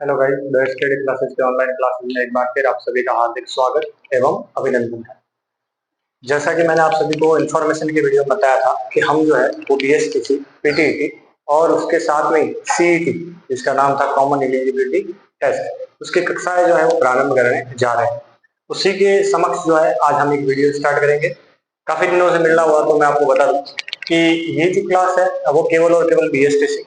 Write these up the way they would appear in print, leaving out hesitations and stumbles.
Hello guys, the study classes के online classes में एक बार फिर आप सभी का हार्दिक स्वागत एवं अभिनंदन है। जैसा कि मैंने आप सभी को इन्फॉर्मेशन की वीडियो में बताया था कि हम जो है वो बीएसटीसी, पीटीईटी और उसके साथ में सीईटी, जिसका नाम था कॉमन एलिजिबिलिटी टेस्ट, उसकी कक्षाएं जो है वो प्रारंभ करने जा रहे हैं। उसी के समक्ष जो है आज हम एक वीडियो स्टार्ट करेंगे। काफी दिनों से मिलना हुआ तो मैं आपको बता दूं कि ये जो क्लास है वो केवल और केवल बीएसटीसी,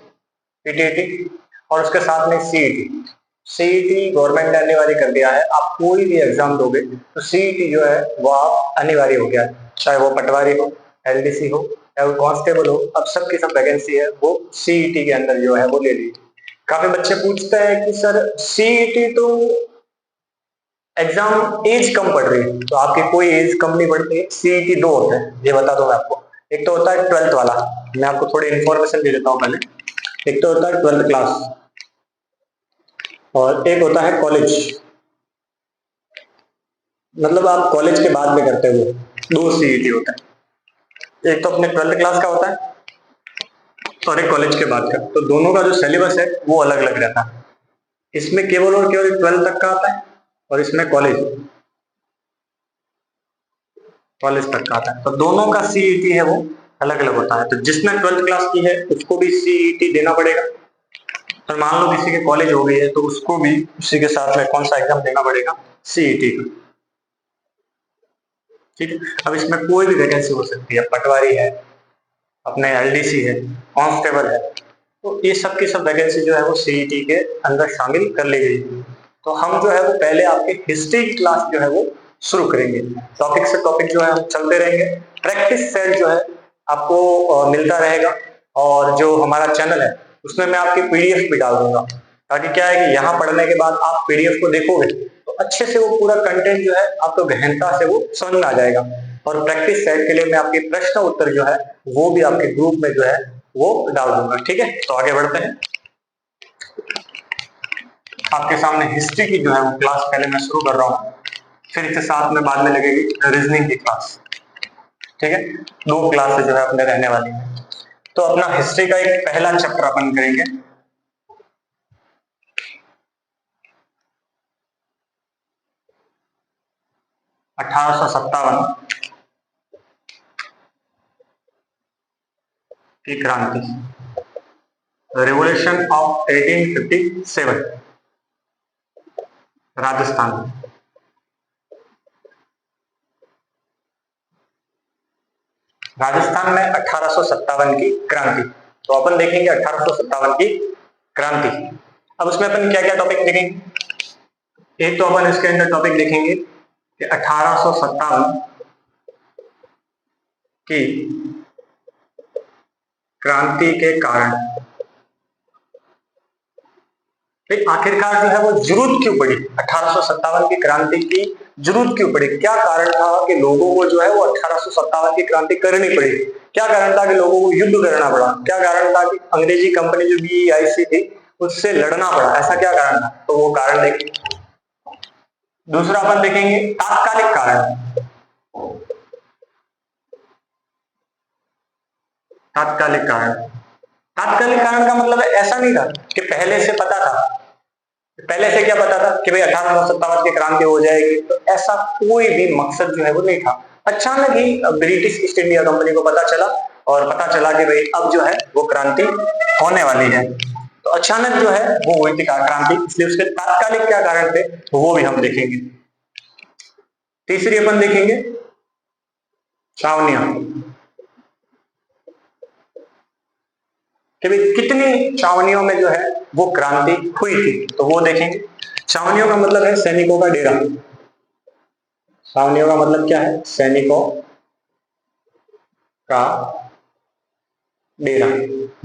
पीटीईटी और उसके साथ में सीईटी। सीईटी गवर्नमेंट ने अनिवार्य कर दिया है, आप कोई भी एग्जाम दोगे तो सीईटी जो है वो आप अनिवार्य हो गया है, चाहे वो पटवारी हो, एलडीसी हो या वो कांस्टेबल हो। अब सबकी सब वैकेंसी है वो सीईटी के अंदर जो है वो ले ली। काफी बच्चे पूछते हैं कि सर सीईटी तो एग्जाम एज कम पड़ रही है, तो आपकी कोई एज कम नहीं पड़ती है। सीईटी दो होते हैं, ये बता दूं मैं आपको। एक तो होता है 12th वाला, मैं आपको थोड़ी इन्फॉर्मेशन दे देता हूँ पहले। एक तो होता है 12th क्लास और एक होता है कॉलेज, मतलब आप कॉलेज के बाद में करते हुए दो सीईटी होता है। एक तो अपने 12th क्लास का होता है और एक कॉलेज के बाद का। तो दोनों का जो सिलेबस है वो अलग अलग रहता है। इसमें केवल और केवल 12th तक का आता है और इसमें कॉलेज कॉलेज तक का आता है। तो दोनों का सीईटी है वो अलग अलग होता है। तो जिसने 12th क्लास की है उसको भी सीईटी देना पड़ेगा, और मान लो किसी के कॉलेज हो गई है तो उसको भी उसी के साथ में कौन सा एग्जाम देना पड़ेगा, सीईटी का। ठीक है। अब इसमें कोई भी वैकेंसी हो सकती है, पटवारी है, अपने एलडीसी है, कांस्टेबल है, तो ये सब की सब वैकेंसी जो है वो सीईटी के अंदर शामिल कर ली गई। तो हम जो है वो पहले आपके हिस्ट्री की क्लास जो है वो शुरू करेंगे। टॉपिक से टॉपिक जो है हम चलते रहेंगे। प्रैक्टिस सेट जो है आपको मिलता रहेगा, और जो हमारा चैनल है उसमें मैं आपकी पीडीएफ भी डाल दूंगा, ताकि क्या है कि यहाँ पढ़ने के बाद आप पीडीएफ को देखोगे तो अच्छे से वो पूरा कंटेंट जो है आपको गहनता से वो समझ में आ जाएगा। और प्रैक्टिस सेट के लिए मैं आपके प्रश्न उत्तर जो है वो भी आपके ग्रुप में जो है वो डाल दूंगा। ठीक है, तो आगे बढ़ते हैं। आपके सामने हिस्ट्री की जो है वो क्लास पहले मैं शुरू कर रहा हूँ, फिर इसके साथ में बाद में लगेगी रीजनिंग की क्लास। ठीक है, दो क्लास जो है अपने रहने वाली है। तो अपना हिस्ट्री का एक पहला चैप्टर अपन करेंगे। अठारह की क्रांति, रिवोल्यूशन ऑफ 1857, राजस्थान में। राजस्थान में 1857 की क्रांति। तो अपन देखेंगे 1857 की क्रांति। अब उसमें अपन क्या क्या टॉपिक देखेंगे। एक तो अपन इसके अंदर टॉपिक देखेंगे कि 1857 की क्रांति के कारण आखिरकार जो है वो जरूरत क्यों पड़ी, 1857 की क्रांति की जरूरत क्यों पड़ी, क्या कारण था कि लोगों को जो है वो 1857 की क्रांति करनी पड़ी। क्या कारण था कि लोगों को युद्ध करना पड़ा, क्या कारण था कि अंग्रेजी कंपनी जो बीईआईसी थी उससे लड़ना पड़ा, ऐसा क्या कारण था। तो वो कारण देखेंगे। दूसरा अपन देखेंगे तात्कालिक कारण। तात्कालिक कारण, तात्कालिक कारण का मतलब ऐसा नहीं था कि पहले से पता था, पहले से क्या पता था कि भाई 1857 की क्रांति हो जाएगी, तो ऐसा कोई भी मकसद जो है वो नहीं था। अचानक ही ब्रिटिश ईस्ट इंडिया कंपनी को पता चला, और पता चला कि भाई अब जो है वो क्रांति होने वाली है। तो अचानक जो है वो हुई थी क्रांति, इसलिए उसके तात्कालिक क्या कारण थे वो भी हम देखेंगे। तीसरी अपन देखेंगे छावनियां, कि भाई कितनी छावनियों में जो है वो क्रांति हुई थी, तो वो देखेंगे। छावनियों का मतलब है सैनिकों का डेरा। छावनियों का मतलब क्या है, सैनिकों का डेरा।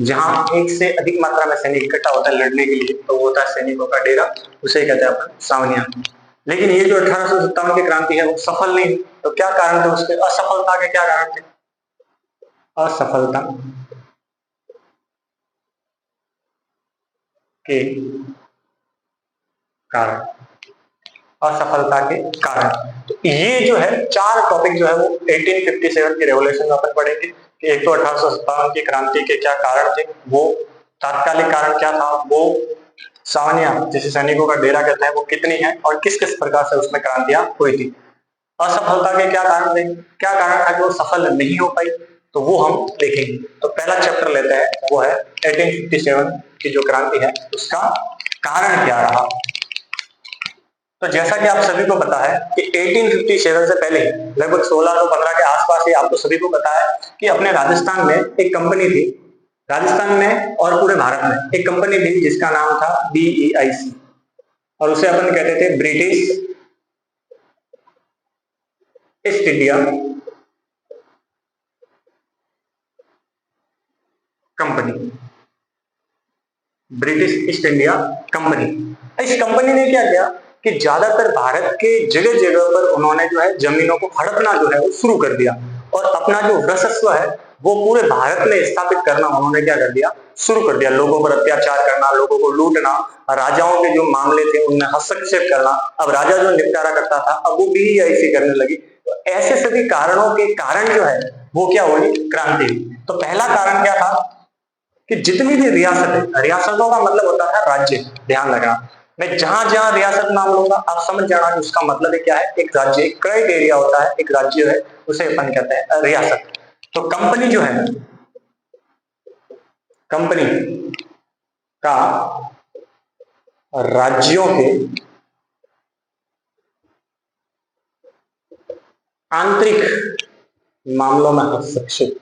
जहां एक से अधिक मात्रा में सैनिक इकट्ठा होता है लड़ने के लिए, तो वो होता है सैनिकों का डेरा, उसे कहते हैं अपन छावनियां। लेकिन ये जो 1857 की क्रांति है वो सफल नहीं हुई, तो क्या कारण थे उसके, असफलता के क्या कारण थे। असफलता के कारण, असफलता के कारण। तो ये जो है चार टॉपिक जो है वो 1857 की रेवोल्यूशन में अपन पढ़ेंगे कि एक तो 1857 की क्रांति के क्या कारण थे, वो तात्कालिक कारण क्या था, वो सावनिया जिसे सैनिकों का डेरा कहते हैं वो कितनी है और किस किस प्रकार से उसमें क्रांतियां हुई थी। असफलता के क्या कारण थे, क्या कारण था कि वो सफल नहीं हो पाई, तो वो हम देखेंगे। तो पहला चैप्टर लेते हैं, वो है 1857 की जो क्रांति है उसका कारण क्या रहा। तो जैसा कि आप सभी को पता है कि 1857 से पहले लगभग 1615 के आसपास ही आपको सभी को पता है कि अपने राजस्थान में एक कंपनी थी, राजस्थान में और पूरे भारत में एक कंपनी थी जिसका नाम था BEIC, और उसे अपन कहते थे British east India company, British east India company. इस कंपनी ने क्या किया कि ज्यादातर भारत के जगह जगह पर उन्होंने जो है जमीनों को हड़पना जो है वो शुरू कर दिया, और अपना जो वर्चस्व है वो पूरे भारत में स्थापित करना उन्होंने क्या कर दिया, शुरू कर दिया। लोगों पर अत्याचार करना, लोगों को लूटना, राजाओं के जो मामले थे उनमें हस्तक्षेप करना। अब राजा जो निपटारा करता था अब वो भी ऐसी करने लगी। तो ऐसे सभी कारणों के कारण जो है वो क्या हुई, क्रांति हुई। तो पहला कारण क्या था कि जितनी भी रियासत है, रियासतों का मतलब होता है राज्य, ध्यान रखना। मैं जहां जहां रियासत नाम लूंगा आप समझ जाना कि उसका मतलब है क्या है, एक राज्य, एक क्राइटेरिया होता है, एक राज्य है उसे अपन कहते हैं रियासत। तो कंपनी जो है, कंपनी का राज्यों के आंतरिक मामलों में हस्तक्षेप।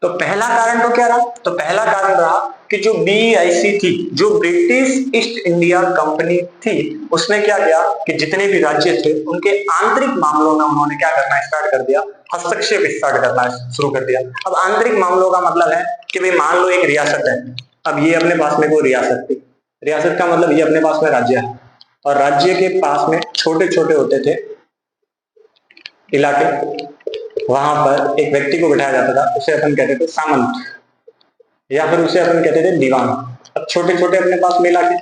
तो पहला कारण तो क्या रहा, तो पहला कारण रहा कि जो BEIC थी, जो ब्रिटिश ईस्ट इंडिया कंपनी थी, उसने क्या किया कि जितने भी राज्य थे उनके आंतरिक मामलों में उन्होंने क्या करना स्टार्ट कर दिया, हस्तक्षेप स्टार्ट करना शुरू कर दिया। अब आंतरिक मामलों का मतलब है कि भाई मान लो एक रियासत है, अब ये अपने पास में कोई रियासत थी, रियासत का मतलब ये अपने पास में राज्य है, और राज्य के पास में छोटे छोटे होते थे इलाके, वहां पर एक व्यक्ति को बिठाया जाता था, उसे अपन कहते थे सामंत, या फिर उसे अपन कहते थे दीवान। अब छोटे छोटे अपने पास में इलाके,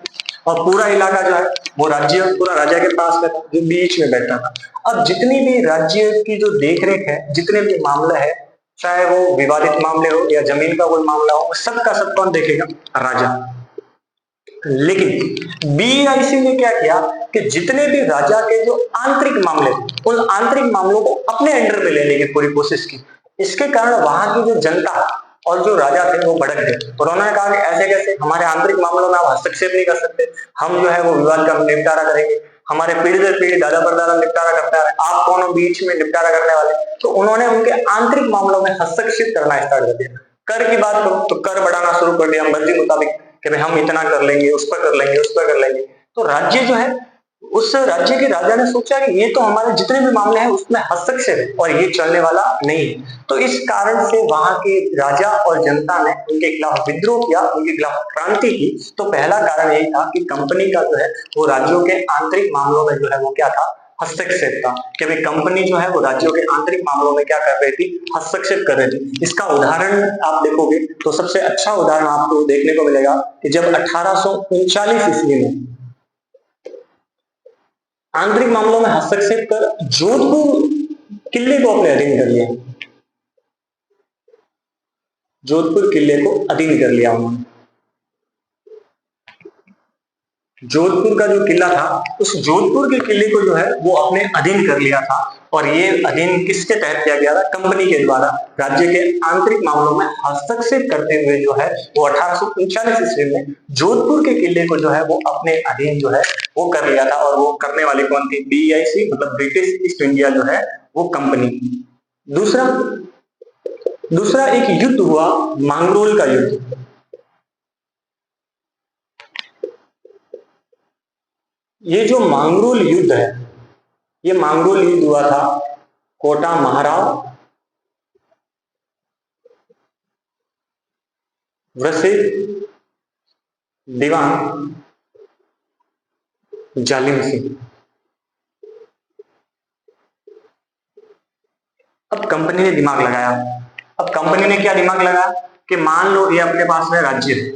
और पूरा इलाका जो है वो राज्य, पूरा राजा के पास में था जो बीच में बैठा था। अब जितनी भी राज्य की जो देखरेख है, जितने भी मामले हैं, चाहे वो विवादित मामले हो या जमीन का कोई मामला हो, सबका सब कौन देखेगा, राजा। लेकिन BEIC ने क्या किया कि जितने भी राजा के जो आंतरिक मामले, उन आंतरिक मामलों को अपने अंडर में लेने की पूरी कोशिश की। इसके कारण वहां की जो जनता और जो राजा थे वो भड़क गए, और उन्होंने कहा कि ऐसे कैसे, हमारे आंतरिक मामलों में आप हस्तक्षेप नहीं कर सकते, हम जो है वो विवाद का निपटारा करेंगे, हमारे पीढ़ी दर पीढ़ी दादा परदादा निपटारा करता है, आप कौन हो बीच में निपटारा करने वाले। तो उन्होंने उनके आंतरिक मामलों में हस्तक्षेप करना स्टार्ट कर दिया। कर की बात करो तो कर बढ़ाना शुरू कर दिया मर्जी मुताबिक, कि भाई हम इतना कर लेंगे, उस पर कर लेंगे, उस पर कर लेंगे। तो राज्य जो है, उस राज्य के राजा ने सोचा कि ये तो हमारे जितने भी मामले हैं उसमें हस्तक्षेप है और ये चलने वाला नहीं है। तो इस कारण से वहां के राजा और जनता ने उनके खिलाफ विद्रोह किया, उनके खिलाफ क्रांति की। तो पहला कारण यही था कि कंपनी का जो है वो राज्यों के आंतरिक मामलों में जो है वो क्या था, हस्तक्षेप था, कि भाई कंपनी जो है वो राज्यों के आंतरिक मामलों में क्या कर रही थी, हस्तक्षेप कर रही थी। इसका उदाहरण आप देखोगे तो सबसे अच्छा उदाहरण आपको देखने को मिलेगा कि जब 1839 ईस्वी में आंतरिक मामलों में हस्तक्षेप कर जोधपुर किले को अपने अधीन कर लिया, जोधपुर किले को अधीन कर लिया उन्होंने। जोधपुर का जो किला था, उस जोधपुर के किले को जो है वो अपने अधीन कर लिया था, और ये अधीन किसके तहत किया गया था, कंपनी के द्वारा राज्य के आंतरिक मामलों में हस्तक्षेप करते हुए जो है वो 1839 ईस्वी में जोधपुर के किले को जो है वो अपने अधीन जो है वो कर लिया था। और वो करने वाली कौन थी, BEIC मतलब ब्रिटिश ईस्ट इंडिया जो है वो कंपनी। दूसरा दूसरा एक युद्ध हुआ, मांगरोल का युद्ध। ये जो मांगरोल युद्ध है, ये मांगरोल युद्ध हुआ था कोटा महाराव वृषिक दीवान जालिम सिंह। अब कंपनी ने दिमाग लगाया, अब कंपनी ने क्या दिमाग लगाया कि मान लो ये अपने पास में राज्य है,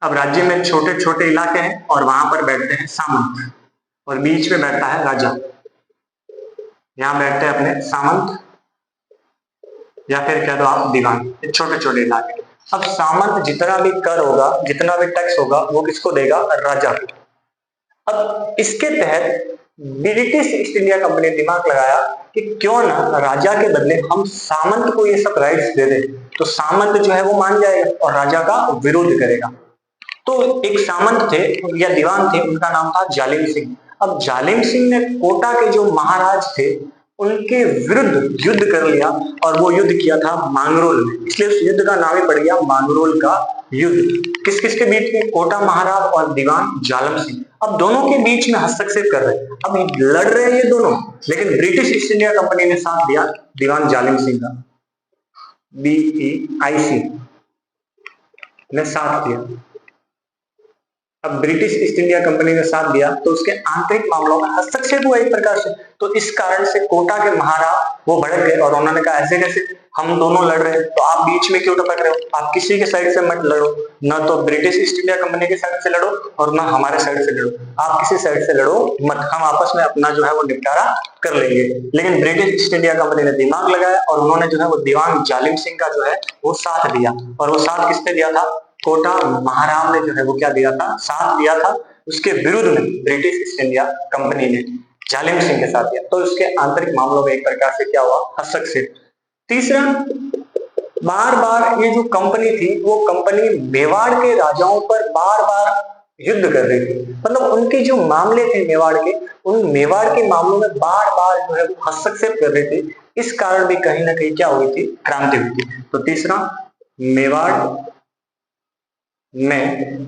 अब राज्य में छोटे छोटे इलाके हैं और वहां पर बैठते हैं सामंत, और बीच में बैठता है राजा। यहां बैठते हैं अपने सामंत, या फिर कह दो आप दीवान, छोटे छोटे इलाके। अब सामंत जितना भी कर होगा, जितना भी टैक्स होगा, वो किसको देगा? राजा को। अब इसके तहत ब्रिटिश ईस्ट इंडिया कंपनी ने दिमाग लगाया कि क्यों ना राजा के बदले हम सामंत को ये सब राइट्स दे दें, तो सामंत जो है वो मान जाएगा और राजा का विरोध करेगा। तो एक सामंत थे या दीवान थे, उनका नाम था जालिम सिंह। अब जालिम सिंह ने कोटा के जो महाराज थे उनके विरुद्ध युद्ध कर लिया, और वो युद्ध किया था मांगरोल में, इसलिए उस युद्ध का नाम ही पड़ गया मांगरोल का युद्ध। किस किस के बीच में? कोटा महाराज और दीवान जालिम सिंह। अब दोनों के बीच में हस्तक्षेप कर रहे हैं, अब लड़ रहे हैं ये दोनों, लेकिन ब्रिटिश ईस्ट इंडिया कंपनी ने साथ दिया दीवान जालिम सिंह का, BEIC ने साथ दिया। अब ब्रिटिश ईस्ट इंडिया कंपनी ने साथ दिया तो उसके आंतरिक मामलों में हस्तक्षेप हुआ एक प्रकार से। तो इस कारण से कोटा के महाराज वो भड़क गए और उन्होंने कहा ऐसे कैसे, हम दोनों लड़ रहे हैं तो आप बीच में क्यों टपक रहे हो? आप किसी के साइड से मत लड़ो, ना तो ब्रिटिश ईस्ट इंडिया कंपनी के साइड से लड़ो और ना हमारे साइड से लड़ो, आप किसी साइड से लड़ो मत, हम आपस में अपना जो है वो निपटारा कर लेंगे। लेकिन ब्रिटिश ईस्ट इंडिया कंपनी ने दिमाग लगाया और उन्होंने जो है वो दीवान जालिम सिंह का जो है वो साथ दिया। और वो साथ किसने दिया था? कोटा महाराव ने जो है वो क्या दिया था? साथ दिया था। उसके विरुद्ध में ब्रिटिश ईस्ट इंडिया कंपनी ने जालिम सिंह के साथ दिया, तो उसके आंतरिक मामलों में एक प्रकार से क्या हुआ? हस्तक्षेप। तीसरा, बार बार ये जो कंपनी थी वो कंपनी मेवाड़ के राजाओं पर बार बार युद्ध कर रही थी, मतलब उनके जो मामले थे मेवाड़ के, उन मेवाड़ के मामलों में बार बार जो है वो हस्तक्षेप कर रहे थे। इस कारण भी कहीं ना कहीं क्या हुई थी? क्रांति हुई थी। तो तीसरा, मेवाड़ में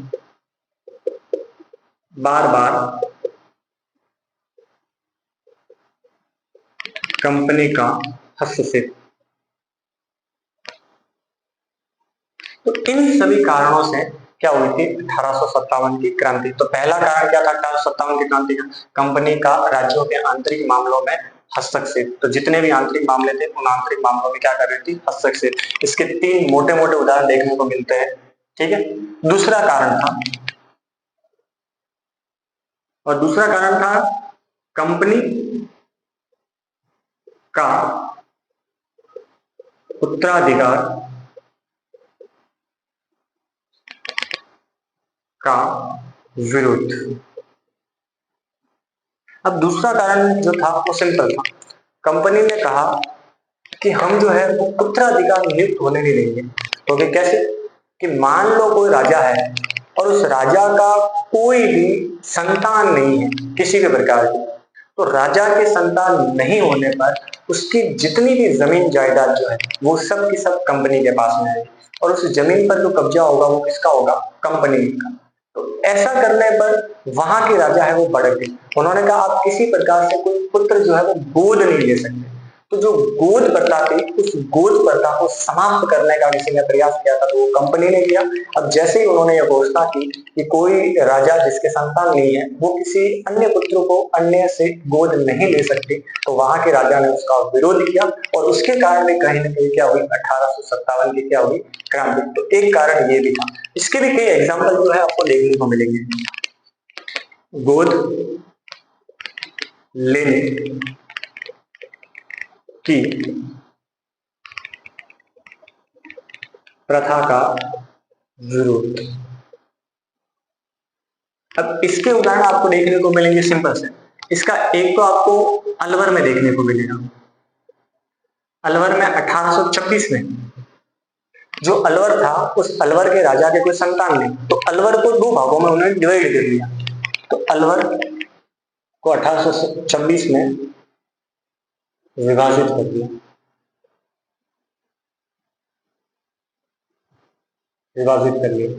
बार बार कंपनी का हस्तक्षेप। तो इन सभी कारणों से क्या हुई थी? 1857 की क्रांति। तो पहला कारण क्या था 1857 की क्रांति का? कंपनी का राज्यों के आंतरिक मामलों में हस्तक्षेप। तो जितने भी आंतरिक मामले थे उन आंतरिक मामलों में क्या कर रही थी? हस्तक्षेप। इसके 3 मोटे मोटे उदाहरण देखने को मिलते हैं, ठीक है। दूसरा कारण था, और दूसरा कारण था कंपनी का उत्तराधिकार का विरोध। अब दूसरा कारण जो था वो सिंपल था, कंपनी ने कहा कि हम जो है वो उत्तराधिकार नियुक्त होने नहीं देंगे। तो फिर कैसे? कि मान लो कोई राजा है और उस राजा का कोई भी संतान नहीं है किसी भी प्रकार की, तो राजा के संतान नहीं होने पर उसकी जितनी भी जमीन जायदाद जो है वो सब की सब कंपनी के पास में आएगी, और उस जमीन पर जो कब्जा होगा वो किसका होगा? कंपनी का। तो ऐसा करने पर वहां के राजा है वो भड़क गए। उन्होंने कहा आप किसी प्रकार से कोई पुत्र जो है वो गोद नहीं ले सकते। तो जो गोद प्रथा थी उस गोद प्रथा को समाप्त करने का किसी ने प्रयास किया था, तो वो कंपनी ने किया। अब जैसे ही उन्होंने ये घोषणा की कि कोई राजा जिसके संतान नहीं है वो किसी अन्य पुत्र को अन्य से गोद नहीं ले सकते, तो वहां के राजा ने उसका विरोध किया, और उसके कारण भी कहीं ना कहीं क्या हुई? 1857 की क्या हुई? क्रांति। तो एक कारण ये भी था। इसके भी कई एग्जाम्पल जो है आपको देखने को मिलेंगे। गोद लेने की प्रथा का विरोध। अब इसके उदाहरण आपको देखने को मिलेंगे सिंपल से। इसका एक तो आपको अलवर में देखने को मिलेगा। अलवर में 1826 में जो अलवर था उस अलवर के राजा के कोई संतान नहीं, तो अलवर को 2 भागों में उन्होंने डिवाइड कर दिया। तो अलवर को 1826 में विभाजित कर दिया, विभाजित कर लिया।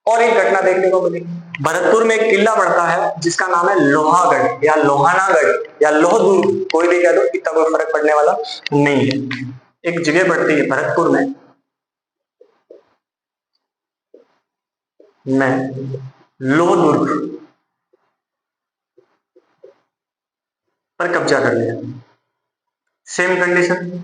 और एक घटना देखने को मिली, भरतपुर में एक किला पड़ता है जिसका नाम है लोहागढ़ या लोहानागढ़ या लोहदुर्ग, कोई भी कह दो, इतना कोई फर्क पड़ने वाला नहीं है। एक जगह पड़ती है भरतपुर में लोहदुर्ग पर कब्जा कर लिया। सेम कंडीशन,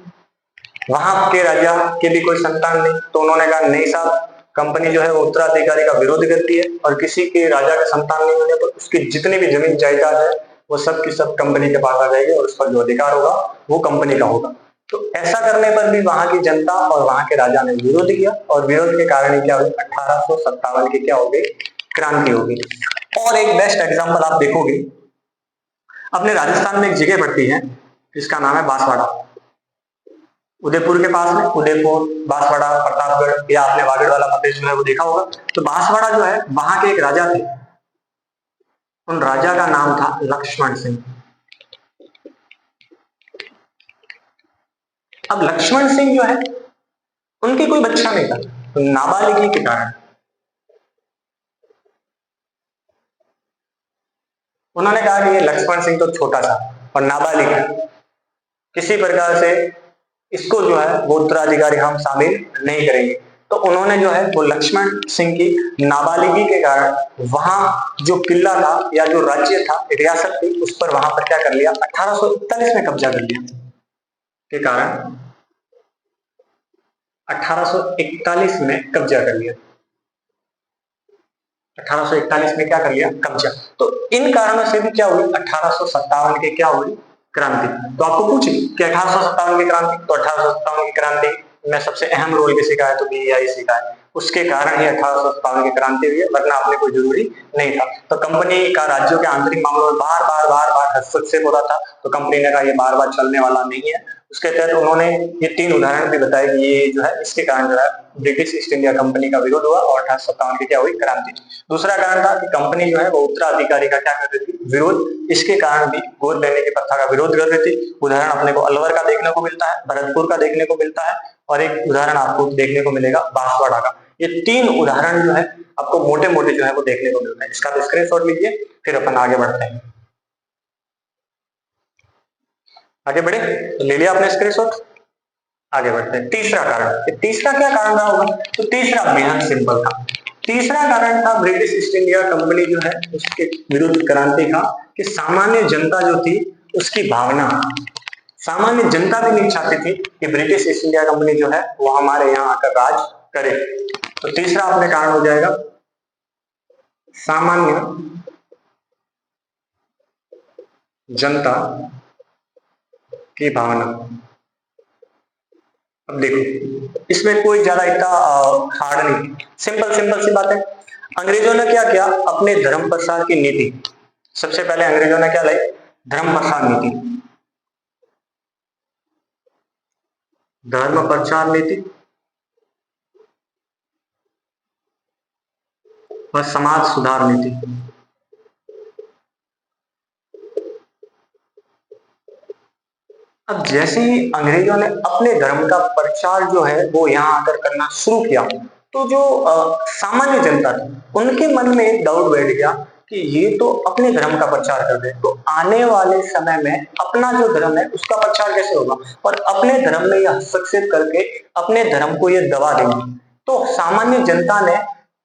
वहां के राजा के भी कोई संतान नहीं, तो उन्होंने कहा नहीं साहब, कंपनी जो है वो उत्तराधिकारी का विरोध करती है और किसी के राजा का संतान नहीं होने पर उसकी जितनी भी जमीन जायदाद है वो सब की सब कंपनी के पास आ जाएगी और उस पर जो अधिकार होगा वो कंपनी का होगा। तो ऐसा करने पर भी वहां की जनता और वहां के राजा ने विरोध किया, और विरोध के कारण क्या हुई, 1857 की क्या हो गई, क्रांति हो गई। और एक बेस्ट एग्जांपल आप देखोगे, अपने राजस्थान में एक जगह पड़ती है जिसका नाम है बांसवाड़ा, उदयपुर के पास में, उदयपुर, बांसवाड़ा, प्रतापगढ़, या आपने वागड़ वाला प्रदेश जो है वो देखा होगा। तो बांसवाड़ा जो है, वहां के एक राजा थे, उन राजा का नाम था लक्ष्मण सिंह। अब लक्ष्मण सिंह जो है, उनके कोई बच्चा नहीं था, तो नाबालिगी के कारण उन्होंने कहा कि ये लक्ष्मण सिंह तो छोटा सा और नाबालिग है, किसी प्रकार से इसको जो है वो उत्तराधिकारी हम शामिल नहीं करेंगे। तो उन्होंने जो है वो लक्ष्मण सिंह की नाबालिगी के कारण वहां जो किला था या जो राज्य था, रियासत थी, उस पर वहां पर क्या कर लिया, 1841 में कब्जा कर लिया। के कारण 1841 में कब्जा कर लिया, 1841 में क्या कर लिया, कब्जा। तो इन कारणों से भी क्या हुई, 1857 के क्या हुई, क्रांति। तो आपको पूछे कि 1857 की क्रांति, तो 1857 की क्रांति में सबसे अहम रोल किसी का है, तो बीईआईसी का है। उसके कारण ही 1857 की क्रांति हुई है, वरना आपने कोई जरूरी नहीं था। तो कंपनी का राज्यों के आंतरिक मामलों में बार बार हस्तक्षेप हो रहा था, तो कंपनी ने कहा ये बार बार चलने वाला नहीं है। उसके तहत उन्होंने ये 3 उदाहरण भी बताए कि ये जो है इसके कारण जो है ब्रिटिश ईस्ट इंडिया कंपनी का विरोध हुआ और 1857 की क्या हुई, क्रांति। दूसरा कारण था कि कंपनी जो है वो उत्तराधिकारी का क्या कर रही थी, विरोध, इसके कारण भी गोद लेने की प्रथा का विरोध कर रही थी। उदाहरण अपने को अलवर का देखने को मिलता है, भरतपुर का देखने को मिलता है, और एक उदाहरण आपको देखने को मिलेगा बांसवाड़ा का। ये 3 उदाहरण जो है आपको मोटे मोटे जो है वो देखने को मिलता है। इसका तो स्क्रीनशॉट लीजिए, फिर अपन आगे बढ़ते हैं। आगे बढ़े, तो ले लिया आपने स्क्रीनशॉट, आगे बढ़ते हैं। तीसरा कारण, तीसरा क्या कारण रहा होगा, तो तीसरा बेहद सिंपल था। तीसरा कारण था ब्रिटिश ईस्ट इंडिया कंपनी जो है उसके विरुद्ध क्रांति का, कि सामान्य जनता जो थी उसकी भावना, सामान्य जनता भी नहीं चाहती थी कि ब्रिटिश ईस्ट इंडिया कंपनी जो है वो हमारे यहाँ आकर राज करे। तो तीसरा अपने कारण हो जाएगा सामान्य जनता की भावना। अब देखो इसमें कोई ज्यादा इतना हार्ड नहीं, सिंपल सी बात है। अंग्रेजों ने क्या किया, अपने धर्म प्रसार की नीति, सबसे पहले अंग्रेजों ने क्या लाई, धर्म प्रसार नीति, धर्म प्रचार नीति और समाज सुधार नीति। अब जैसे ही अंग्रेजों ने अपने धर्म का प्रचार जो है वो यहाँ आकर करना शुरू किया, तो जो सामान्य जनता थी उनके मन में एक डाउट बैठ गया कि ये तो अपने धर्म का प्रचार कर रहे हैं, तो आने वाले समय में अपना जो धर्म है उसका प्रचार कैसे होगा, और अपने धर्म में यह हस्तक्षेप करके अपने धर्म को ये दबा देंगे। तो सामान्य जनता ने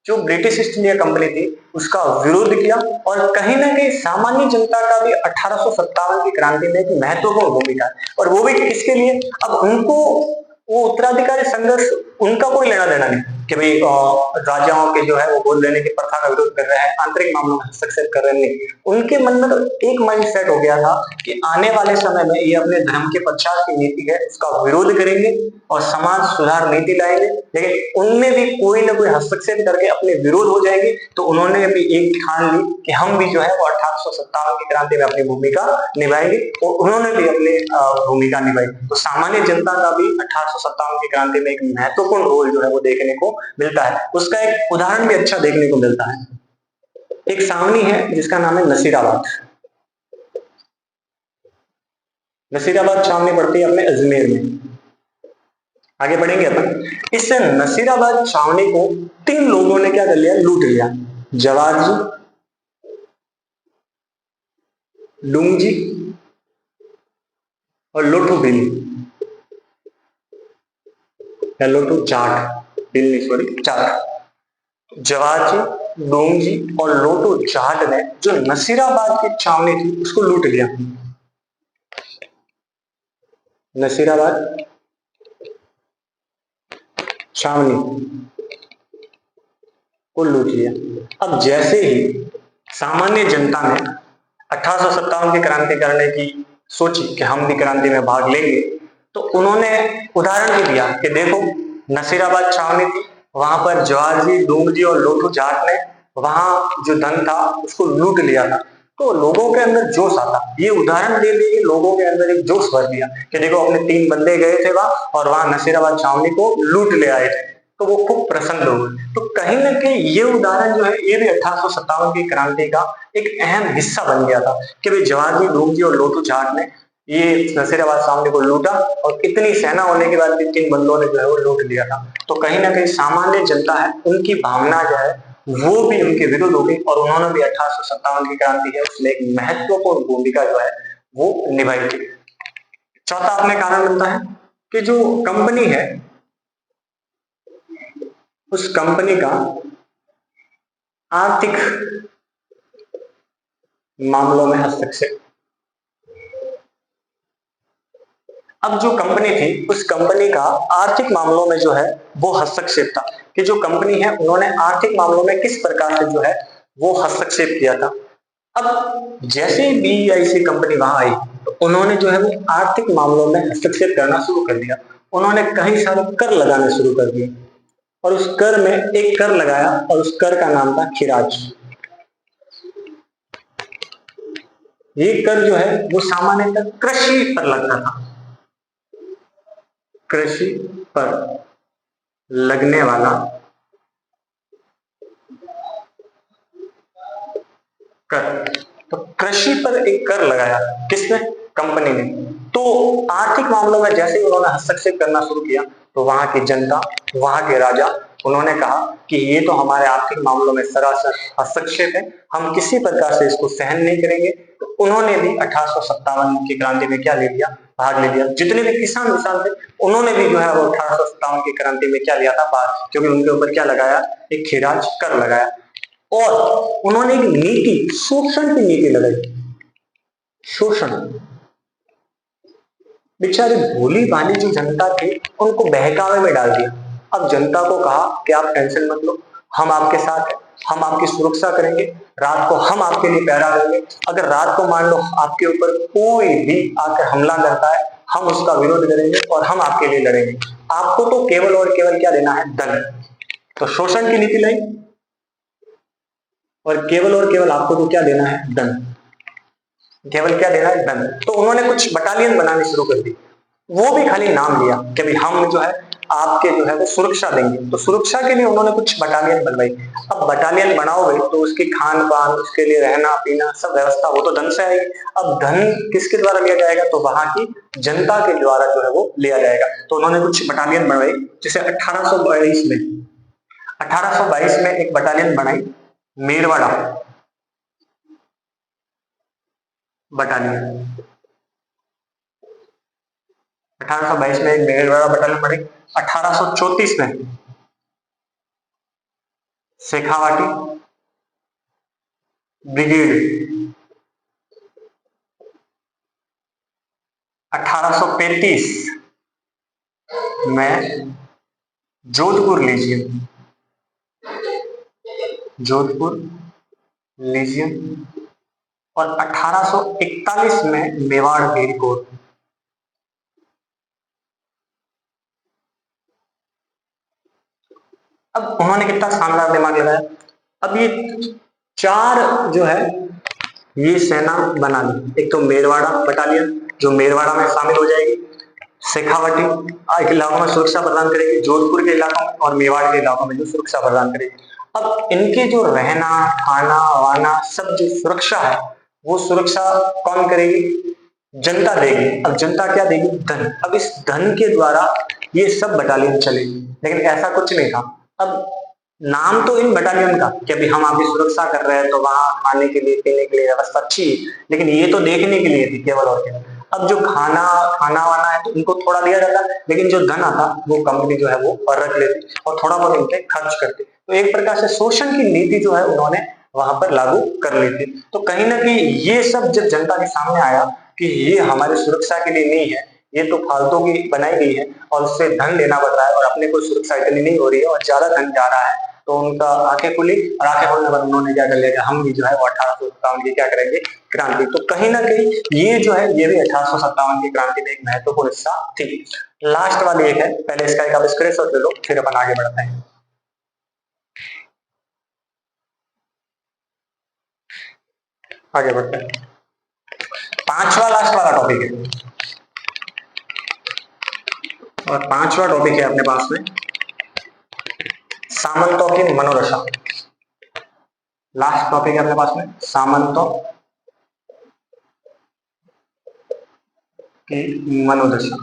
जो ब्रिटिश ईस्ट इंडिया कंपनी थी उसका विरोध किया, और कहीं ना कहीं सामान्य जनता का भी 1857 की क्रांति में एक महत्वपूर्ण भूमिका है। और वो भी किसके लिए, अब उनको वो उत्तराधिकारी संघर्ष उनका कोई लेना देना नहीं कि भाई राजाओं के जो है वो गोद लेने की प्रथा का विरोध कर रहे हैं, आंतरिक मामलों में हस्तक्षेप कर रहे हैं, नहीं। उनके मन में तो एक माइंड सेट हो गया था कि आने वाले समय में ये अपने धर्म के प्रचार की नीति है उसका विरोध करेंगे और समाज सुधार नीति लाएंगे, लेकिन उनमें भी कोई ना कोई हस्तक्षेप करके अपने विरोध हो जाएंगे। तो उन्होंने भी एक ठान ली कि हम भी जो है वो 1857 की क्रांति में अपनी भूमिका निभाएंगे, और उन्होंने भी अपनी भूमिका निभाई। तो सामान्य जनता का भी 1857 की क्रांति में एक महत्वपूर्ण रोल जो है वो देखने को मिलता है। उसका एक उदाहरण भी अच्छा देखने को मिलता है। एक छावनी है जिसका नाम है नसीराबाद। नसीराबाद छावनी पड़ती है अपने अजमेर में। आगे बढ़ेंगे अपन। इस नसीराबाद छावनी को 3 लोगों ने क्या कर लिया, लूट लिया। जवाहर जी, लुंग जी और लोटू बिल, या लोटू जाट, बिल नहीं सॉरी, जाट। जवाहर जी, लुंग जी और लोटू जाट ने जो नसीराबाद की छावनी थी उसको लूट लिया। नसीराबाद छावनी को लूट लिया। अब जैसे ही सामान्य जनता ने 1857 की क्रांति करने की सोची कि हम भी क्रांति में भाग लेंगे, तो उन्होंने उदाहरण भी दिया कि देखो नसीराबाद छावनी थी, वहां पर जवाहर जी, डूंग जी और लोटू जाट ने वहां जो धन था उसको लूट लिया था। तो लोगों के अंदर जोश आता, ये उदाहरण दे दिए कि लोगों के अंदर एक जोश भर दिया कि देखो अपने 3 बंदे गए थे वहां और वहां नसीराबाद छावनी को लूट ले आए थे, तो वो खूब प्रसन्न हुए। तो कहीं ना कहीं ये उदाहरण जो है ये भी 1857 की क्रांति का एक अहम हिस्सा बन गया था कि भाई जवाहर जी, डूंग जी और लोटू जाट ने ये नसीराबाद छावनी को लूटा और इतनी सेना होने के बाद भी 3 बंदों ने जो है वो लूट लिया था। तो कहीं ना कहीं सामान्य जनता है उनकी भावना जो है वो भी उनके विरुद्ध हो गई और उन्होंने भी 1857 की क्रांति है उसमें एक महत्वपूर्ण भूमिका जो है वो निभाई थी। चौथा अपने कारण बनता है कि जो कंपनी है उस कंपनी का आर्थिक मामलों में हस्तक्षेप। अब जो कंपनी थी उस कंपनी का आर्थिक मामलों में जो है वो हस्तक्षेप था कि जो कंपनी है उन्होंने आर्थिक मामलों में किस प्रकार से जो है वो हस्तक्षेप किया था। अब जैसे ही बीईआईसी कंपनी वहां आई तो उन्होंने जो है वो आर्थिक मामलों में हस्तक्षेप करना शुरू कर दिया। उन्होंने कई सारे कर लगाने शुरू कर दिए और उस कर में एक कर लगाया और उस कर का नाम था खिराज। ये कर जो है वो सामान्यतः कृषि पर लगता था, कृषि पर लगने वाला कर। तो कृषि पर एक कर लगाया किसने? कंपनी ने। तो आर्थिक मामलों में जैसे ही उन्होंने हस्तक्षेप करना शुरू किया तो वहां की जनता, वहां के राजा, उन्होंने कहा कि ये तो हमारे आर्थिक मामलों में सरासर हस्तक्षेप है, हम किसी प्रकार से इसको सहन नहीं करेंगे। तो उन्होंने भी 1857 की क्रांति में क्या ले लिया? भाग ले लिया। जितने भी किसान थे उन्होंने भी जो है वो 1857 की क्रांति में क्या लिया था? भाग, क्योंकि उनके ऊपर क्या लगाया? एक खिराज कर लगाया और उन्होंने एक नीति, शोषण की नीति लगाई। शोषण, बेचारी भोली भाली जो जनता थी उनको बहकावे में डाल दिया। अब जनता को कहा कि आप टेंशन मत लो, हम आपके साथ हैं, हम आपकी सुरक्षा करेंगे, रात को हम आपके लिए पहरा देंगे। अगर रात को मान लो आपके ऊपर कोई भी आकर हमला करता है, हम उसका विरोध करेंगे और हम आपके लिए लड़ेंगे। आपको तो केवल और केवल क्या देना है? धन। तो शोषण की नीति लाई और केवल आपको तो क्या देना है? धन। केवल क्या देना है? धन। तो उन्होंने कुछ बटालियन बनानी शुरू कर दी। वो भी खाली नाम लिया कि भाई हम जो है आपके जो है वो सुरक्षा देंगे। तो सुरक्षा के लिए उन्होंने कुछ बटालियन बनवाई। अब बटालियन बनाओगे तो उसकी खान पान, उसके लिए रहना पीना सब व्यवस्था वो तो धन से आएगी। अब धन किसके द्वारा लिया जाएगा? तो वहां की जनता के द्वारा जो है वो लिया जाएगा। तो उन्होंने कुछ बटालियन बनवाई। जैसे 1822 में एक बटालियन बनाई, मेरवाड़ा बटालियन। 1822 में एक मेरवाड़ा बटालियन बनी। 1834 में शेखावाटी ब्रिगेड। 1835 में जोधपुर लीजियन, जोधपुर लीजियन और 1841 में मेवाड़ भेरी कोर। अब उन्होंने कितना शानदार दिमाग लगाया। अब ये 4 जो है ये सेना बना ली। एक तो मेरवाड़ा बटालियन जो मेरवाड़ा में शामिल हो जाएगी, शेखावाटी इलाकों में सुरक्षा प्रदान करेगी, जोधपुर के इलाकों में और मेवाड़ के इलाकों में जो सुरक्षा प्रदान करेगी। अब इनके जो रहना खाना वाना सब जो सुरक्षा है वो सुरक्षा कौन करेगी? जनता देगी। अब जनता क्या देगी? धन। अब इस धन के द्वारा ये सब बटालियन चलेगी। लेकिन ऐसा कुछ नहीं था। अब नाम तो इन बटालियन का कि अभी हम आपकी सुरक्षा कर रहे हैं तो वहां खाने के लिए पीने के लिए व्यवस्था अच्छी है, लेकिन ये तो देखने के लिए थी केवल और केवल। अब जो खाना वाना है तो इनको थोड़ा दिया जाता, लेकिन जो धन आता वो कंपनी जो है वो रख लेती और थोड़ा बहुत इन पे खर्च करती। तो एक प्रकार से शोषण की नीति जो है उन्होंने वहां पर लागू कर ली थी। तो कहीं ना कहीं ये सब जब जनता के सामने आया कि ये हमारी सुरक्षा के लिए नहीं है, ये तो फालतू की बनाई गई है और उससे धन लेना पड़ रहा है और अपने को सुरक्षा इतनी नहीं हो रही है और ज्यादा धन जा रहा है, तो उनका आंखें खुली, और आंखें खोलने पर उन्होंने क्या कर लिया कि हम भी जो है वो 1857 की क्या करेंगे, क्रांति। तो कहीं ना कहीं ये जो है ये भी 1857 की क्रांति में एक महत्वपूर्ण हिस्सा थी। लास्ट वाली एक है, पहले इसका एक आप स्क्रीनशॉट ले लो, फिर अपन आगे बढ़ते हैं। आगे बढ़ते हैं, पांचवा लास्ट वाला टॉपिक है, और पांचवा टॉपिक है अपने पास में सामंतों की मनोदशा। लास्ट टॉपिक है अपने पास में सामंतों की मनोदशा।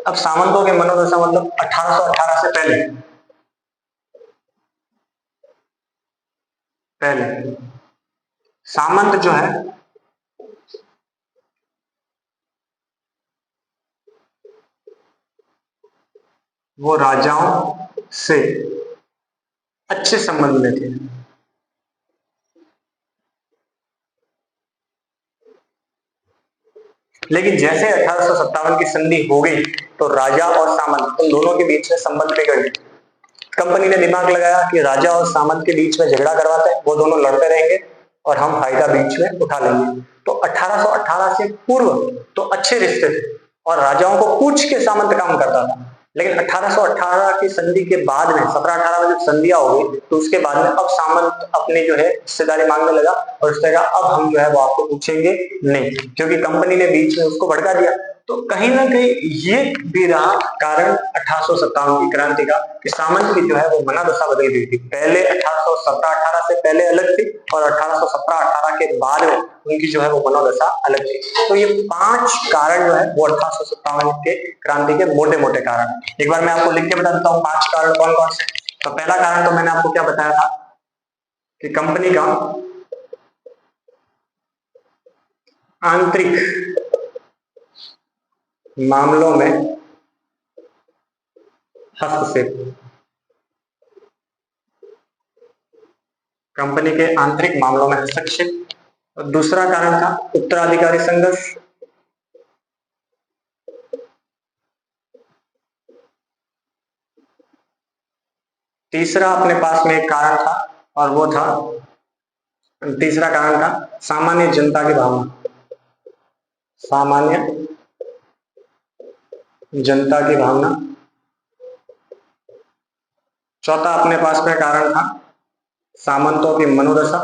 अब सामंतों की मनोदशा मतलब 1818 से पहले पहले सामंत जो है वो राजाओं से अच्छे संबंध में थे। लेकिन जैसे 1857 की संधि हो गई तो राजा और सामंत उन दोनों के बीच में संबंध बिगड़ गए। कंपनी ने दिमाग लगाया कि राजा और सामंत के बीच में झगड़ा करवाते हैं, वो दोनों लड़ते रहेंगे और हम फायदा बीच में उठा लेंगे। तो 1818 से पूर्व तो अच्छे रिश्ते थे और राजाओं को पूछ के सामंत काम करता था। लेकिन 1818 की संधि के बाद में 1718 में जब संधियां हो गई तो उसके बाद में अब सामंत अपनी जो है हिस्सेदारी मांगने लगा और उसने कहा अब हम जो है वो आपको पूछेंगे नहीं, क्योंकि कंपनी ने बीच में उसको भड़का दिया। तो कहीं ना कहीं ये भी रहा कारण 1857 की क्रांति का कि सामंत की जो है वो मनोदशा बदल गई थी। पहले 1817-18 से पहले अलग थी और 1817-18 के बाद में उनकी जो है वो मनोदशा अलग थी। तो ये 5 कारण जो है वो 1857 के क्रांति के मोटे मोटे कारण। एक बार मैं आपको लिख के बता देता हूँ 5 कारण कौन कौन से। तो पहला कारण तो मैंने आपको क्या बताया था कि कंपनी का आंतरिक मामलों में हस्तक्षेप। कंपनी के आंतरिक मामलों में हस्तक्षेप। और दूसरा कारण था उत्तराधिकारी संघर्ष। तीसरा अपने पास में एक कारण था और वो था, तीसरा कारण था सामान्य जनता की भावना। सामान्य जनता की भावना। चौथा अपने पास में कारण था सामंतों की मनोदशा।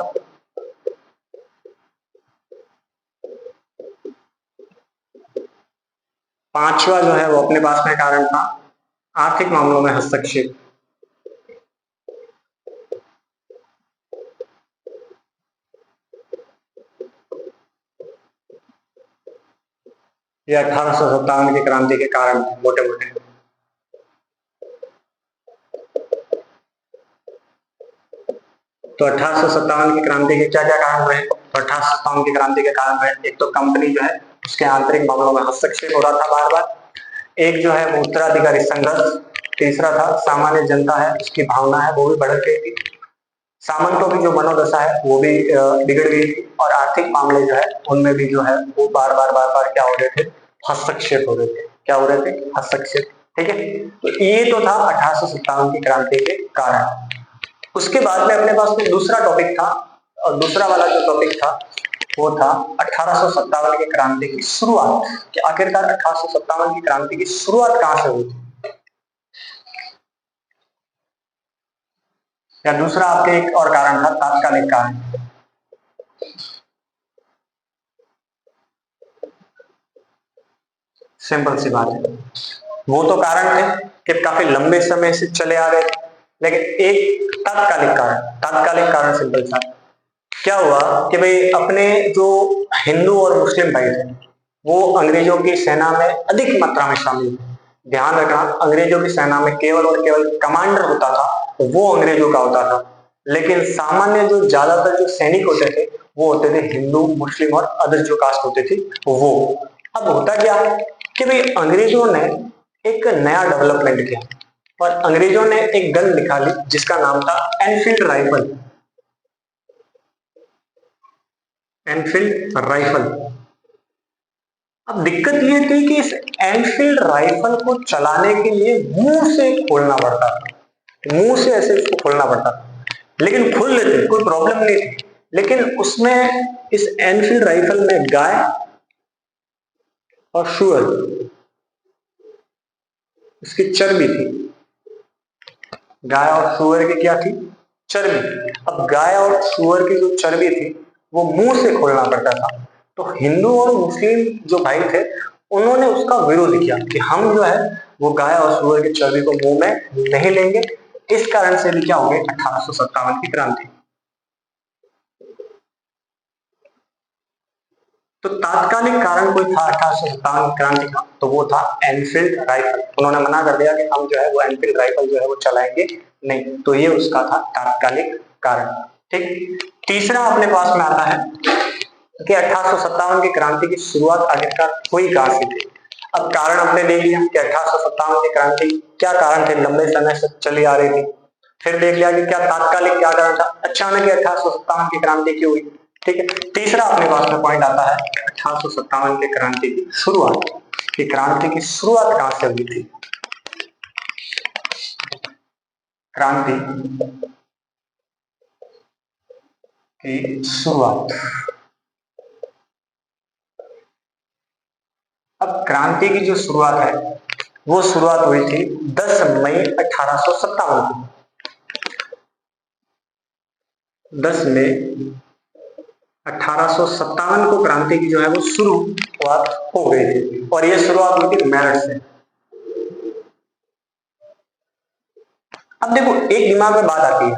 पांचवा जो है वो अपने पास में कारण था आर्थिक मामलों में हस्तक्षेप। ये 1857 की क्रांति के कारण मोटे मोटे। तो 1857 की क्रांति के क्या क्या कारण रहे? तो 1857 की क्रांति के कारण रहे, एक तो कंपनी जो है उसके आंतरिक मामलों में हस्तक्षेप हो रहा था बार बार। एक जो है वो उत्तराधिकारी संघर्ष। तीसरा था सामान्य जनता है उसकी भावना है वो भी बढ़ गई थी। सामंतों की जो मनोदशा है वो भी बिगड़ गई थी। और आर्थिक मामले जो है उनमें भी जो है वो बार बार क्या हो रहे थे? हस्तक्षेप हो रहे थे। क्या हो रहे थे? हस्तक्षेप। ठीक है, तो ये तो था 1857 की क्रांति के कारण। उसके बाद में अपने पास में दूसरा टॉपिक था, और दूसरा वाला जो टॉपिक था वो था 1857 की क्रांति की शुरुआत, कि आखिरकार 1857 की क्रांति की शुरुआत कहां से हुई थी। या दूसरा आपके एक और कारण था तात्कालिक कारण। सिंपल सी बात है, वो तो कारण थे कि काफी लंबे समय से चले आ रहे थे, लेकिन एक तात्कालिक कारण सिंपल सा क्या हुआ कि भाई अपने जो हिंदू और मुस्लिम भाई थे वो अंग्रेजों की सेना में अधिक मात्रा में शामिल थे। ध्यान रखना, अंग्रेजों की सेना में केवल और केवल कमांडर होता था वो अंग्रेजों का होता था, लेकिन सामान्य जो ज्यादातर जो सैनिक होते थे वो होते थे हिंदू, मुस्लिम और अदर जो कास्ट होते थे वो। अब होता क्या कि भाई अंग्रेजों ने एक नया डेवलपमेंट किया और अंग्रेजों ने एक गन निकाली जिसका नाम था एनफील्ड राइफल। Enfield rifle. अब दिक्कत ये थी कि इस एनफील्ड राइफल को चलाने के लिए मुंह से खोलना पड़ता था, मुंह से ऐसे इसको खोलना पड़ता था, लेकिन खोल लेते, कोई प्रॉब्लम नहीं थी। लेकिन उसमें इस एनफील्ड राइफल में गाय और शुअर, इसकी चर्बी थी। गाय और शुअर की क्या थी? चर्बी। अब गाय और शुअर की जो चर्बी थी वो मुंह से खोलना पड़ता था। तो हिंदू और मुस्लिम जो भाई थे उन्होंने उसका विरोध किया कि हम जो है वो गाय और शुअर की चर्बी को मुंह में नहीं लेंगे। इस कारण से भी क्या हो गई 1857 की क्रांति। तो तात्कालिक कारण कोई था 1857 क्रांति का, तो वो था एनफील्ड राइफल। उन्होंने मना कर दिया कि हम जो है वो एनफील्ड राइफल जो है वो चलाएंगे नहीं, तो ये उसका था तात्कालिक कारण। ठीक। तीसरा अपने पास में आता है कि 1857 की क्रांति की शुरुआत आखिरकार हुई कहां से थी। अब कारण अपने देख लिया कि 1857 की क्रांति क्या कारण थे, लंबे समय से चली आ रही थी। फिर देख लिया कि क्या तात्कालिक क्या कारण था, अचानक 1857 की क्रांति क्यों हुई। ठीक है। तीसरा अपने पास में पॉइंट आता है 1857 की क्रांति की शुरुआत, कि क्रांति की शुरुआत कहां से हुई थी। क्रांति की शुरुआत, अब क्रांति की जो शुरुआत है वो शुरुआत हुई थी 10 मई 1857 को। 10 मई 1857 को क्रांति की जो है वो शुरुआत हो गई थी, और ये शुरुआत हुई थी मेरठ से। अब देखो एक दिमाग में बात आती है,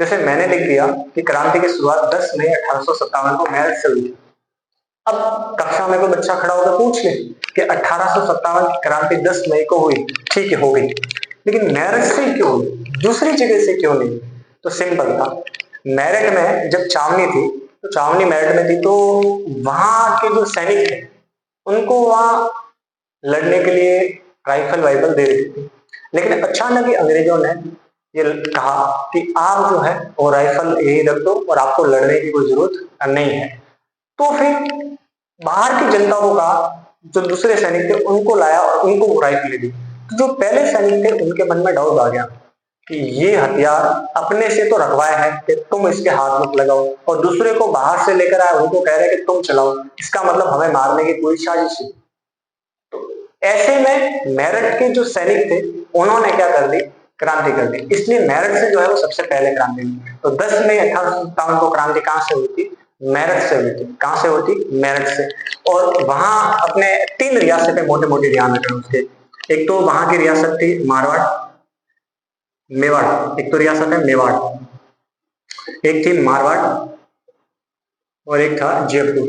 जैसे मैंने लिख दिया कि क्रांति की शुरुआत 10 मई 1857 को मेरठ से हुई। अब कक्षा में कोई बच्चा खड़ा होकर पूछ ले कि 1857 की क्रांति 10 मई को हुई, ठीक है हो गई, लेकिन मेरठ से क्यों हुई, दूसरी जगह से क्यों नहीं। तो सिंपल था, मेरठ में जब छावनी थी तो छावनी मेरठ में थी, तो वहां के जो सैनिक थे उनको वहां लड़ने के लिए राइफल वाइफल दे रही थी। लेकिन अचानक ही अंग्रेजों ने ये कहा कि आप जो है वो राइफल यही रख दो और आपको लड़ने की कोई जरूरत नहीं है। तो फिर बाहर की जनता को कहा, जो दूसरे सैनिक थे उनको लाया और उनको राइफल दी। तो जो पहले सैनिक थे उनके मन में डाउट आ गया कि ये हथियार अपने से तो रखवाया है कि तुम इसके हाथ मत लगाओ, और दूसरे को बाहर से लेकर आए उनको कह रहे कि तुम चलाओ, इसका मतलब हमें मारने की कोई साजिश है। ऐसे में मेरठ के जो सैनिक थे उन्होंने क्या कर दी, क्रांति कर दी। इसलिए मेरठ से जो है वो सबसे पहले क्रांति हुई। तो 10 मई 1857 को क्रांति कहां से हुई थी, मेरठ से हुई थी। कहां से होती, मेरठ से। और वहां अपने 3 रियासतें मोटे मोटे ध्यान रखना उसके। एक तो वहां की रियासत थी मारवाड़, मेवाड़, एक तो रियासत है मेवाड़, एक थी मारवाड़ और एक था जयपुर।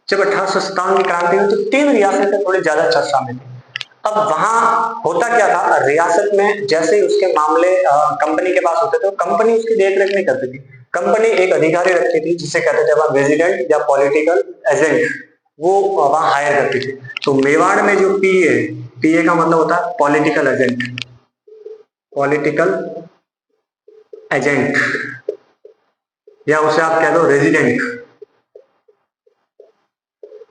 जब 1857 की क्रांति हुई तो 3 रियासतें थोड़ी ज्यादा चर्चा में थी। अब वहां होता क्या था, रियासत में जैसे ही उसके मामले कंपनी के पास होते थे, कंपनी उसकी देख रेख नहीं करती थी। कंपनी एक अधिकारी रखती थी जिसे कहते थे वहां रेजिडेंट या पॉलिटिकल एजेंट, वो वहां हायर करती थी। तो मेवाड़ में जो पीए, पीए का मतलब होता है पॉलिटिकल एजेंट, पॉलिटिकल एजेंट, या उसे आप कह दो रेजिडेंट।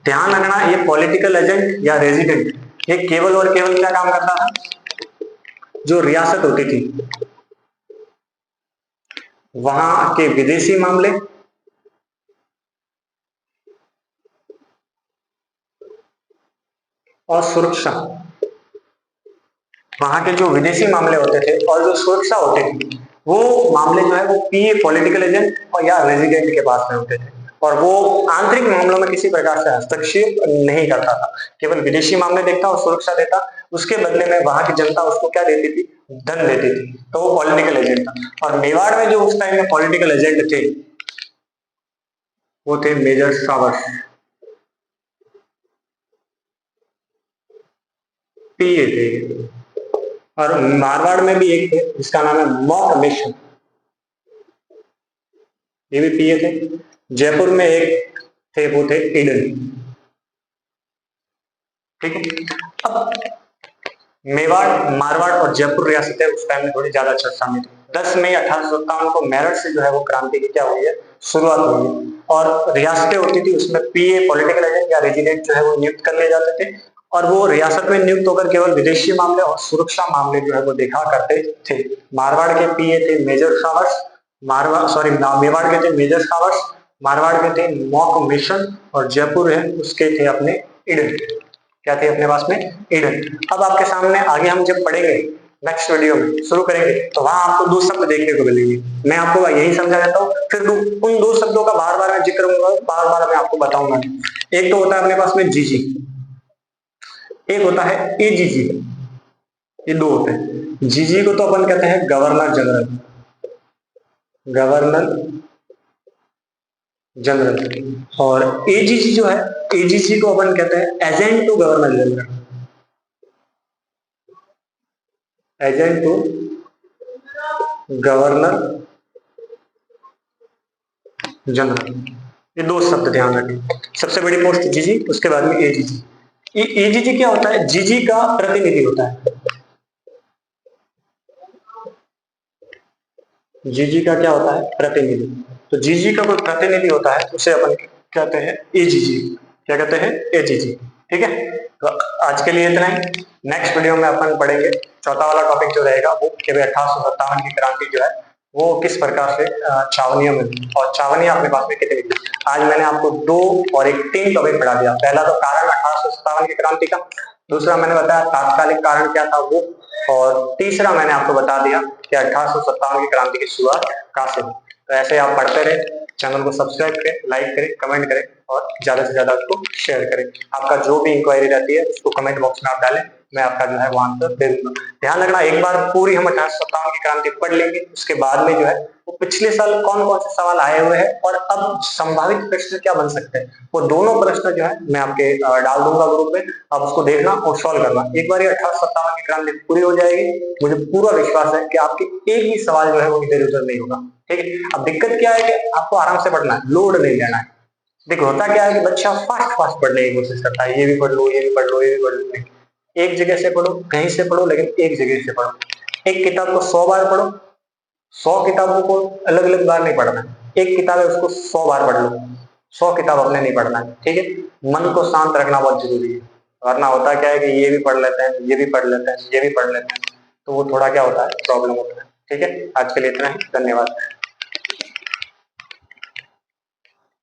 ध्यान रखना, ये पॉलिटिकल एजेंट या रेजिडेंट ये केवल और केवल क्या काम करता था, जो रियासत होती थी वहां के विदेशी मामले और सुरक्षा, वहां के जो विदेशी मामले होते थे और जो सुरक्षा होती थी वो मामले जो है वो पीए पॉलिटिकल एजेंट और या रेजिडेंट के पास में होते थे, और वो आंतरिक मामलों में किसी प्रकार से हस्तक्षेप नहीं करता था, केवल विदेशी मामले देखता और सुरक्षा देता। उसके बदले में वहां की जनता उसको क्या देती थी, धन देती थी। तो वो पॉलिटिकल एजेंट था। और मेवाड़ में जो उस टाइम में पॉलिटिकल एजेंट थे वो थे मेजर सावर, पीए थे। और मारवाड़ में भी एक थे जिसका नाम है मॉक मिशन, ये भी पीए थे। जयपुर में एक थे वो थे ईडन। ठीक है। अब मेवाड़, मारवाड़ और जयपुर रियासतें उस टाइम में थोड़ी ज्यादा चर्चा में थी। 10 मई 1857 को मेरठ से जो है वो क्रांति की क्या हुई है, शुरुआत हुई है। और रियासतें होती थी, उसमें पीए पॉलिटिकल एजेंट या रेजिडेंट जो है वो नियुक्त कर लिए जाते थे, और वो रियासत में नियुक्त होकर केवल विदेशी मामले और सुरक्षा मामले जो है वो देखा करते थे। मारवाड़ के पीए थे मेजर सावर्स, मेवाड़ के थे मेजर सावर्स, मारवाड़ के थे मॉक मिशन, और जयपुर है उसके थे अपने ईडन। क्या थे अपने पास में, ईडन। अब आपके सामने आगे हम जब पढ़ेंगे नेक्स्ट वीडियो में शुरू करेंगे तो वहां आपको दो शब्द देखने को मिलेंगे। मैं आपको यही समझा देता हूँ, फिर उन दो शब्दों का बार बार मैं जिक्र करूंगा, बार बार मैं आपको बताऊंगा। एक तो होता है अपने पास में जीजी, एक होता है एजीजी। ये दो होते हैं। जीजी को तो अपन कहते हैं गवर्नर जनरल, गवर्नर जनरल, और एजीजी जो है, एजीजी को अपन कहते हैं agent to governor general, agent to governor general. ये दो शब्द ध्यान रखें। सबसे बड़ी पोस्ट जीजी, उसके बाद में एजीजी। ये एजीजी क्या होता है, जीजी का प्रतिनिधि होता है। जीजी का क्या होता है, प्रतिनिधि। तो जीजी का कोई प्रतिनिधि होता है उसे अपन कहते हैं एजीजी। क्या कहते हैं, एजीजी। ठीक है, तो आज के लिए इतना ही। नेक्स्ट वीडियो में अपन पढ़ेंगे चौथा वाला टॉपिक जो रहेगा वो कि 1857 की क्रांति जो है वो किस प्रकार से छावनियों में, और छावनियां अपने पास में कितनी थी। आज मैंने आपको 2 और 3 टॉपिक पढ़ा दिया। पहला तो कारण 1857 की क्रांति का, दूसरा मैंने बताया तात्कालिक कारण क्या था वो, और तीसरा मैंने आपको बता दिया कि 1857 की क्रांति की शुरुआत कहां से हुई। तो ऐसे आप पढ़ते रहे, चैनल को सब्सक्राइब करें, लाइक करें, कमेंट करें, और ज्यादा से ज्यादा उसको शेयर करें। आपका जो भी इंक्वायरी रहती है उसको कमेंट बॉक्स में आप डालें, मैं आपका जो है वो आंसर दे दूंगा। ध्यान रखना, एक बार पूरी हम 1857 की क्रांति पढ़ लेंगे, उसके बाद में जो है वो पिछले साल कौन कौन से सवाल आए हुए हैं और अब संभावित प्रश्न क्या बन सकते हैं, वो दोनों प्रश्न जो है मैं आपके डाल दूंगा ग्रुप में। आप उसको देखना और सॉल्व करना। एक बार ये 1857 की क्रांति पूरी हो जाएगी, मुझे पूरा विश्वास है कि आपके एक भी सवाल जो है वो इधर उधर नहीं होगा। ठीक है, अब दिक्कत क्या है कि आपको आराम से पढ़ना है, लोड नहीं लेना है। देखो होता क्या है कि बच्चा फास्ट फास्ट पढ़ने की कोशिश करता है, ये भी पढ़ लो, ये भी पढ़ लो, ये भी पढ़ लो। नहीं, एक जगह से पढ़ो, कहीं से पढ़ो, लेकिन एक जगह से पढ़ो। एक किताब को 100 बार पढ़ो, 100 किताबों को अलग अलग बार नहीं पढ़ना है। एक किताब है उसको 100 बार पढ़ लो, 100 किताब अपने नहीं पढ़ना है। ठीक है, मन को शांत रखना बहुत जरूरी है, वरना होता क्या है कि ये भी पढ़ लेते हैं, ये भी पढ़ लेते हैं, ये भी पढ़ लेते हैं, तो वो थोड़ा क्या होता है, प्रॉब्लम होता है। ठीक है, आज के लिए इतना ही, धन्यवाद।